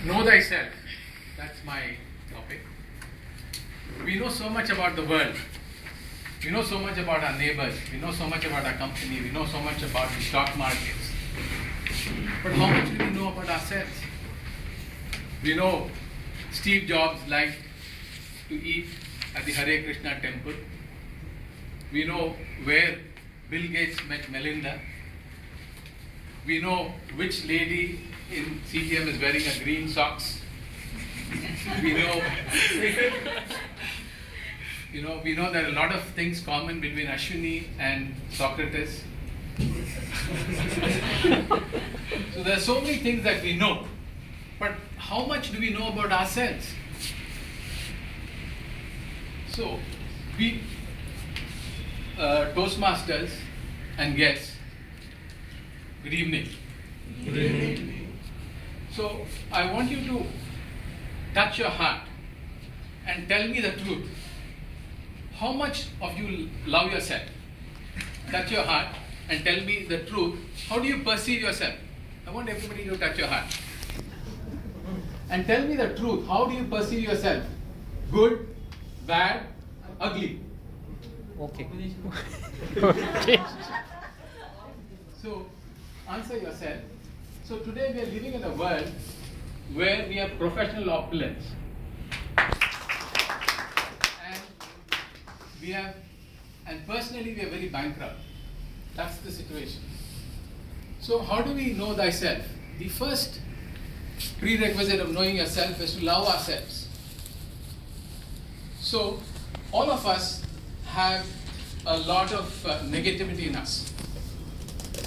Know thyself. That's my topic. We know so much about the world. We know so much about our neighbors. We know so much about our company. We know so much about the stock markets. But how much do we know about ourselves? We know Steve Jobs liked to eat at the Hare Krishna temple. We know where Bill Gates met Melinda. We know which lady in CTM is wearing a green socks. We know, we know there are a lot of things common between Ashwini and Socrates. So there are so many things that we know. But how much do we know about ourselves? So, we Toastmasters and guests, good evening. Good evening. So, I want you to touch your heart and tell me the truth. How much of you love yourself? Touch your heart and tell me the truth. How do you perceive yourself? I want everybody to touch your heart. And tell me the truth. How do you perceive yourself? Good, bad, ugly? Okay. Okay. So, answer yourself. So today we are living in a world where we have professional opulence. And personally we are very bankrupt. That's the situation. So how do we know thyself? The first prerequisite of knowing yourself is to love ourselves. So all of us have a lot of negativity in us.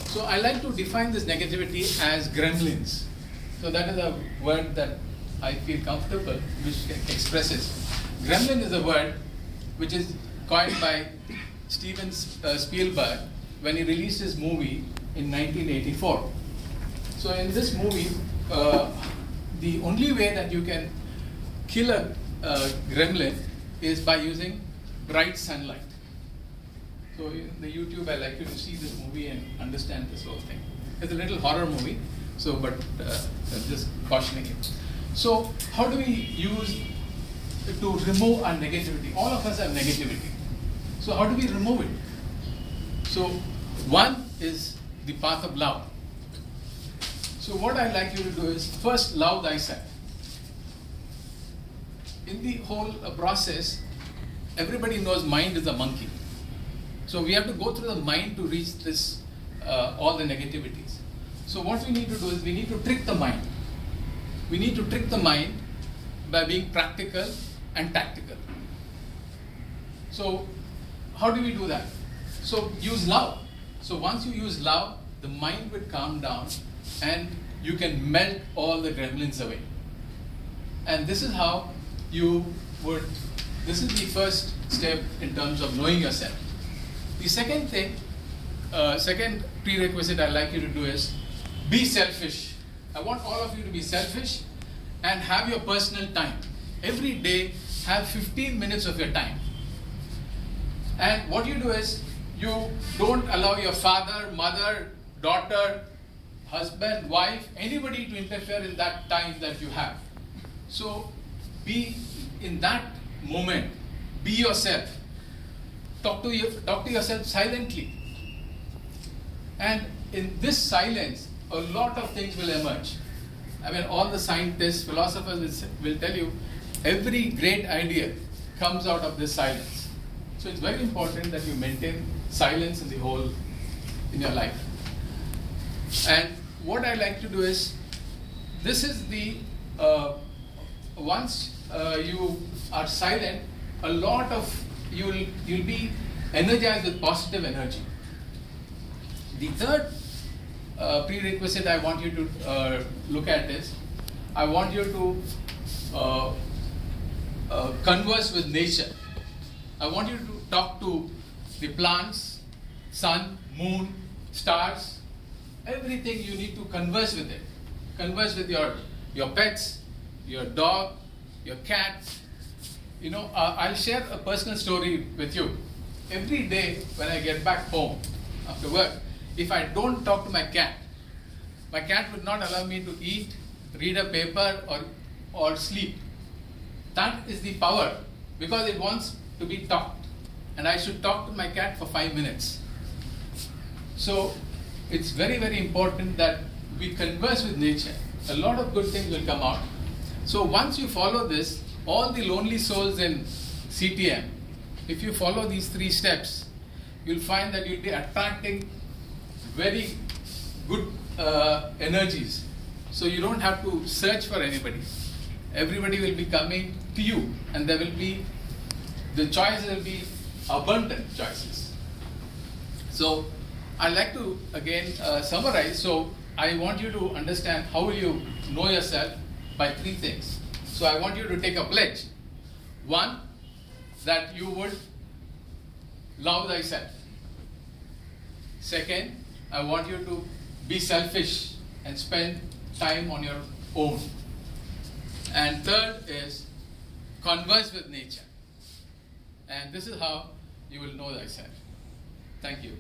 So I like to define this negativity as gremlins. So that is a word that I feel comfortable, which expresses. Gremlin is a word which is coined by Steven Spielberg when he released his movie in 1984. So in this movie, the only way that you can kill a gremlin is by using bright sunlight. So in the YouTube, I like you to see this movie and understand this whole thing. It's a little horror movie, but just cautioning you. So how do we use to remove our negativity? All of us have negativity. So how do we remove it? So one is the path of love. So what I'd like you to do is first love thyself. In the whole process, everybody knows mind is a monkey. So we have to go through the mind to reach this, all the negativities. So what we need to do is we need to trick the mind. We need to trick the mind by being practical and tactical. So how do we do that? So use love. So once you use love, the mind will calm down and you can melt all the gremlins away. And this is how this is the first step in terms of knowing yourself. The second thing, second prerequisite I'd like you to do is be selfish. I want all of you to be selfish and have your personal time. Every day, have 15 minutes of your time. And what you do is, you don't allow your father, mother, daughter, husband, wife, anybody to interfere in that time that you have. So be in that moment, be yourself. Talk to yourself silently. And in this silence, a lot of things will emerge. I mean, all the scientists, philosophers will tell you, every great idea comes out of this silence. So it's very important that you maintain silence in your life. And what I like to do is, this is the, once you are silent, you'll be energized with positive energy. The third prerequisite I want you to look at is, I want you to converse with nature. I want you to talk to the plants, sun, moon, stars, everything. You need to converse with it. Converse with your pets, your dog, your cat. I'll share a personal story with you. Every day when I get back home after work, if I don't talk to my cat would not allow me to eat, read a paper or sleep. That is the power, because it wants to be talked. And I should talk to my cat for 5 minutes. So it's very, very important that we converse with nature. A lot of good things will come out. So once you follow this, all the lonely souls in CTM, if you follow these 3 steps, you'll find that you'll be attracting very good energies. So you don't have to search for anybody. Everybody will be coming to you, and the choices will be abundant choices. So I'd like to again summarize. So I want you to understand how will you know yourself by 3 things. So I want you to take a pledge. 1, that you would love thyself. 2nd, I want you to be selfish and spend time on your own. And 3rd is converse with nature. And this is how you will know thyself. Thank you.